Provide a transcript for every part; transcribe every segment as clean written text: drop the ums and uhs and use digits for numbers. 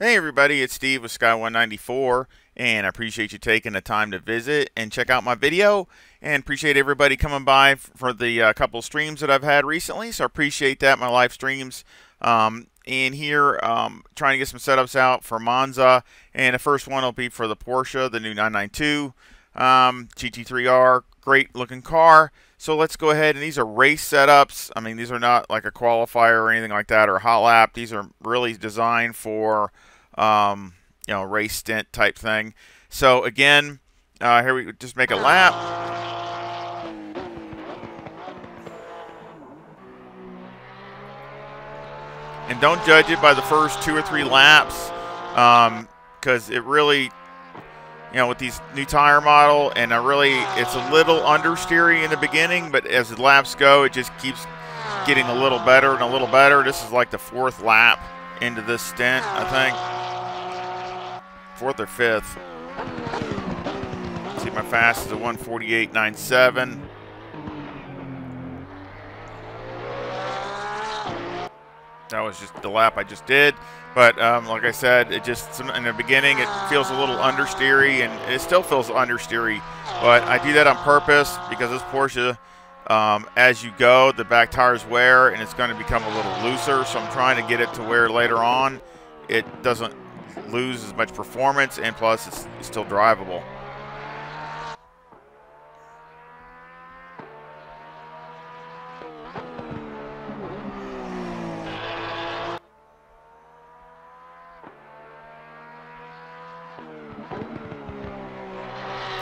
Hey everybody, it's Steve with SKY194, and I appreciate you taking the time to visit and check out my video, and appreciate everybody coming by for the couple streams that I've had recently. So I appreciate that, my live streams. And here, trying to get some setups out for MONZA, and the first one will be for the Porsche, the new 992 GT3R, great looking car. So let's go ahead, and these are race setups. I mean, these are not like a qualifier or anything like that, or a hot lap. These are really designed for race stint type thing. So again, here we just make a lap. And don't judge it by the first 2 or 3 laps, because it really, with these new tire model, and it's a little understeery in the beginning, but as the laps go, it just keeps getting a little better and a little better. This is like the 4th lap into this stint, I think. 4th or 5th. Let's see, my fast is a 1:48.97. That was just the lap I just did. But like I said, it just in the beginning it feels a little understeery, and it still feels understeery. But I do that on purpose because this Porsche, as you go, the back tires wear and it's going to become a little looser. So I'm trying to get it to where later on it doesn't lose as much performance, and plus it's still drivable.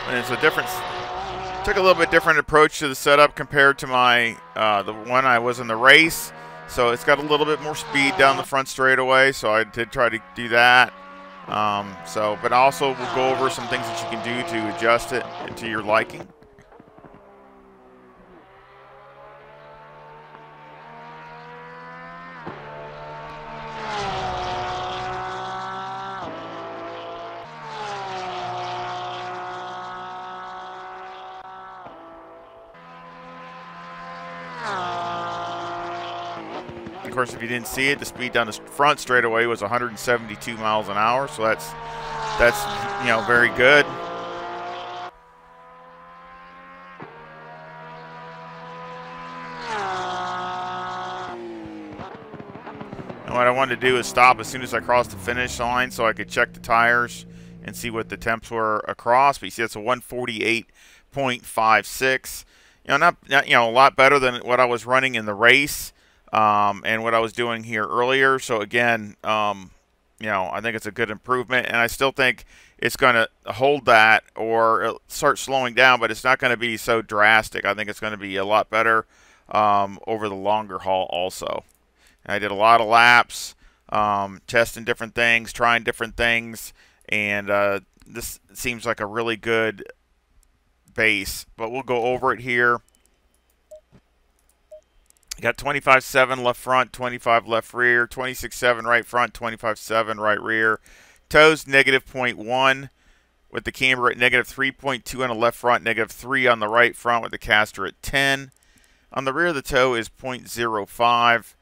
And it's a different, took a little bit different approach to the setup compared to my the one I was in the race. So it's got a little bit more speed down the front straightaway, so I did try to do that. But also we'll go over some things that you can do to adjust it to your liking. Of course, if you didn't see it, the speed down the front straightaway was 172 miles an hour, so that's very good. And what I wanted to do is stop as soon as I crossed the finish line so I could check the tires and see what the temps were across. But you see, it's a 148.56. Not a lot better than what I was running in the race. And what I was doing here earlier. So again, I think it's a good improvement, and I still think it's going to hold that or start slowing down, but it's not going to be so drastic. I think it's going to be a lot better over the longer haul also. And I did a lot of laps, testing different things, trying different things, and this seems like a really good base, but we'll go over it here. Got 25.7 left front, 25 left rear, 26.7 right front, 25.7 right rear. Toes negative 0.1 with the camber at negative 3.2 on the left front, negative 3 on the right front with the caster at 10. On the rear of the toe is 0.05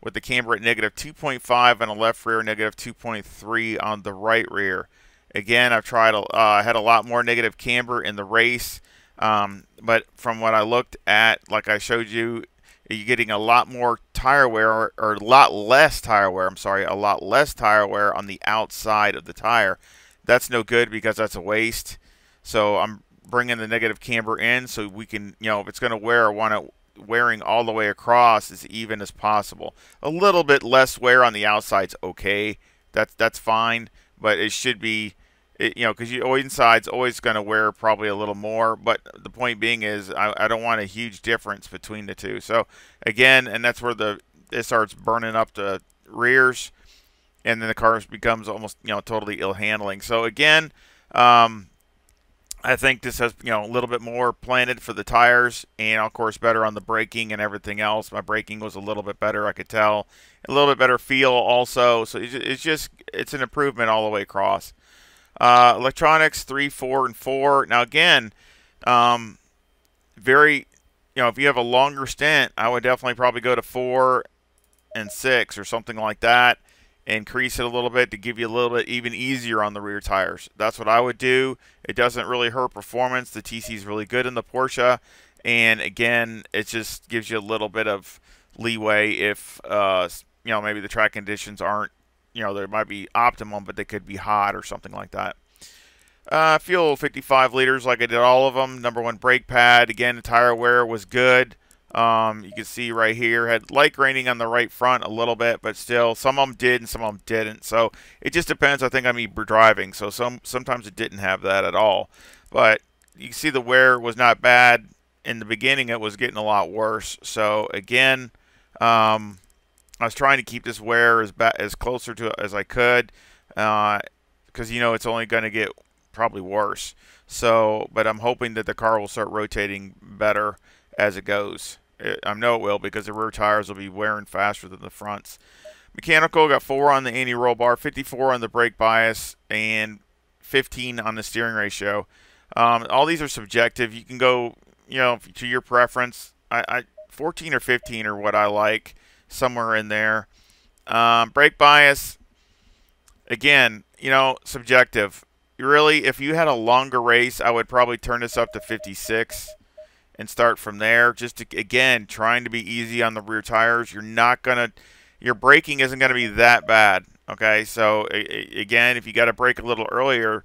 with the camber at negative 2.5 on the left rear, negative 2.3 on the right rear. Again, I've tried, I had a lot more negative camber in the race, but from what I looked at, like I showed you, you're getting a lot more tire wear, or a lot less tire wear, a lot less tire wear on the outside of the tire. That's no good because that's a waste. So I'm bringing the negative camber in so we can, if it's going to wear, I want it wearing all the way across as even as possible. A little bit less wear on the outside's okay. That's fine, but it should be, because your inside's always going to wear probably a little more. But the point being is I don't want a huge difference between the two. So again, and that's where it starts burning up the rears, and then the car becomes almost totally ill handling. So again, I think this has a little bit more planted for the tires, and of course better on the braking and everything else. My braking was a little bit better, I could tell. A little bit better feel also. So it's an improvement all the way across. Electronics 3, 4, and 4. Now again, very, if you have a longer stint, I would definitely probably go to 4 and 6 or something like that. increase it a little bit to give you a little bit even easier on the rear tires. That's what I would do. It doesn't really hurt performance. The TC is really good in the Porsche, and again, it just gives you a little bit of leeway if maybe the track conditions aren't, they might be optimum, but they could be hot or something like that. Fuel 55 liters like I did all of them. Number 1 brake pad. Again, the tire wear was good. You can see right here, had light graining on the right front a little bit, but still, some of them did and some of them didn't. So it just depends, I think, on me driving. So sometimes it didn't have that at all. But you can see the wear was not bad. In the beginning, it was getting a lot worse. So again, I was trying to keep this wear as closer to as I could, because it's only going to get probably worse. So, but I'm hoping that the car will start rotating better as it goes. I know it will, because the rear tires will be wearing faster than the fronts. Mechanical, got 4 on the anti-roll bar, 54 on the brake bias, and 15 on the steering ratio. All these are subjective. You can go, to your preference. 14 or 15 are what I like, somewhere in there. Brake bias, again, subjective. Really, if you had a longer race, I would probably turn this up to 56 and start from there. Just to, again, trying to be easy on the rear tires. Your braking isn't gonna be that bad. Okay, so again, if you got to brake a little earlier,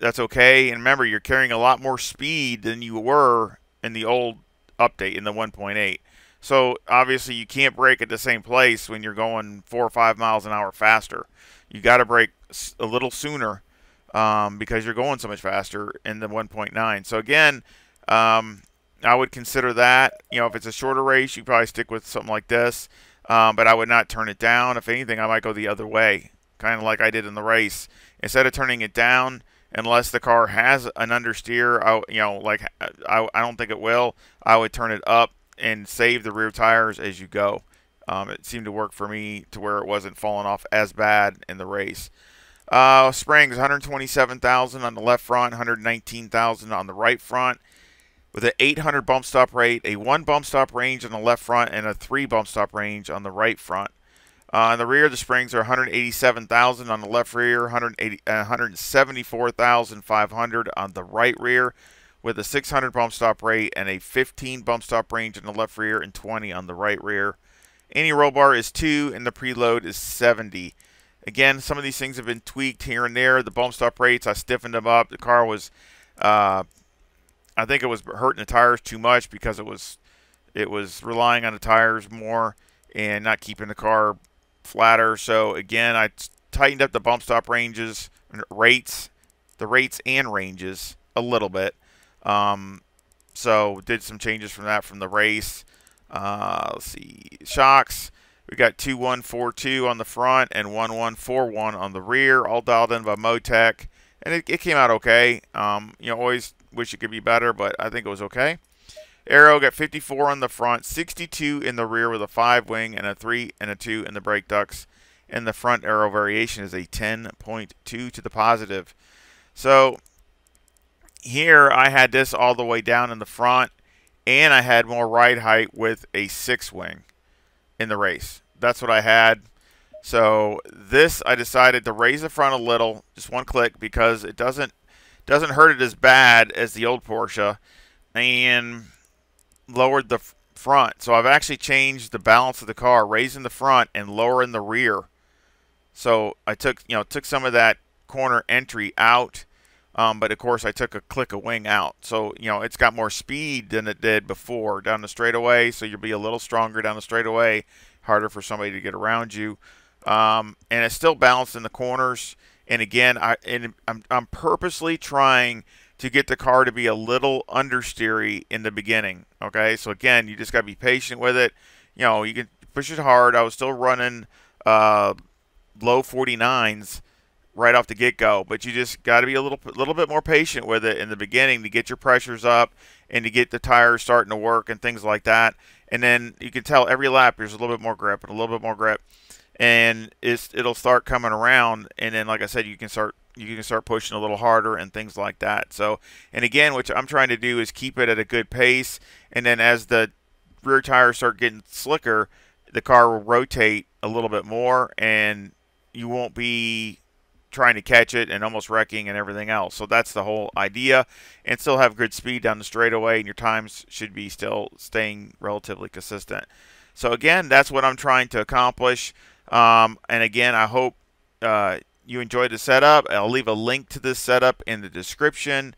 that's okay. And remember, you're carrying a lot more speed than you were in the old update in the 1.8. So obviously, you can't brake at the same place when you're going 4 or 5 miles an hour faster. You got to brake a little sooner. Because you're going so much faster in the 1.9. So again, I would consider that. If it's a shorter race, you probably stick with something like this. But I would not turn it down. If anything, I might go the other way, kind of like I did in the race. Instead of turning it down, unless the car has an understeer, I don't think it will, I would turn it up and save the rear tires as you go. It seemed to work for me to where it wasn't falling off as bad in the race. Springs, 127,000 on the left front, 119,000 on the right front, with an 800 bump stop rate, a 1 bump stop range on the left front, and a 3 bump stop range on the right front. On the rear, the springs are 187,000 on the left rear, 174,500 on the right rear, with a 600 bump stop rate and a 15 bump stop range on the left rear and 20 on the right rear. Anti-roll bar is 2, and the preload is 70. Again, some of these things have been tweaked here and there. The bump stop rates, I stiffened them up. The car was, I think it was hurting the tires too much because it was relying on the tires more and not keeping the car flatter. So again, I tightened up the bump stop rates and ranges a little bit. So did some changes from the race. Let's see, shocks. We got 2142 on the front and 1141 on the rear, all dialed in by Motec, and it came out okay. Always wish it could be better, but I think it was okay. Aero got 54 on the front, 62 in the rear with a 5-wing and a 3 and a 2 in the brake ducts. And the front aero variation is a 10.2 to the positive. So here I had this all the way down in the front, and I had more ride height with a 6-wing. In the race. That's what I had. So this, I decided to raise the front a little, just 1 click, because it doesn't hurt it as bad as the old Porsche, and lowered the front. So I've actually changed the balance of the car, raising the front and lowering the rear. So I took some of that corner entry out, but of course I took a click of wing out. So it's got more speed than it did before down the straightaway. So you'll be a little stronger down the straightaway, harder for somebody to get around you, and it's still balanced in the corners. And again, I'm purposely trying to get the car to be a little understeery in the beginning. Okay, so again, you just got to be patient with it. You can push it hard. I was still running low 49s right off the get-go, but you just got to be a little bit more patient with it in the beginning to get your pressures up and to get the tires starting to work and things like that. And then you can tell every lap there's a little bit more grip and a little bit more grip, and it'll start coming around. And then, like I said, you can start pushing a little harder and things like that. So, and again, what I'm trying to do is keep it at a good pace, and then as the rear tires start getting slicker, the car will rotate a little bit more, and you won't be trying to catch it and almost wrecking and everything else. So that's the whole idea, and still have good speed down the straightaway, and your times should be still staying relatively consistent. So again, that's what I'm trying to accomplish. And again, I hope you enjoyed the setup. I'll leave a link to this setup in the description.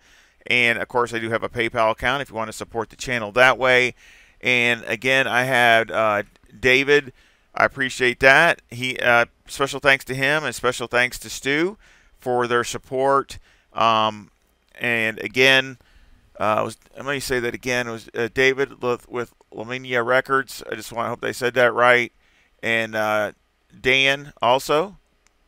And of course, I do have a PayPal account if you want to support the channel that way. And again, I had David. I appreciate that. Special thanks to him, and special thanks to Stu for their support. And again, let me say that again. It was David with Laminia Records. I just want to hope they said that right. And Dan also.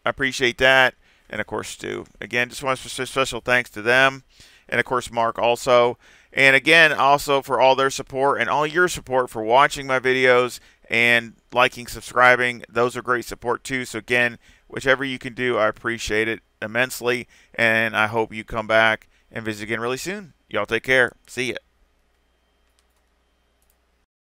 I appreciate that. And of course, Stu. Again, just want to say special thanks to them. And of course, Mark also. And again, also for all their support and all your support for watching my videos and liking, subscribing. Those are great support too. So again, whichever you can do, I appreciate it immensely. And I hope you come back and visit again really soon. Y'all take care. See ya.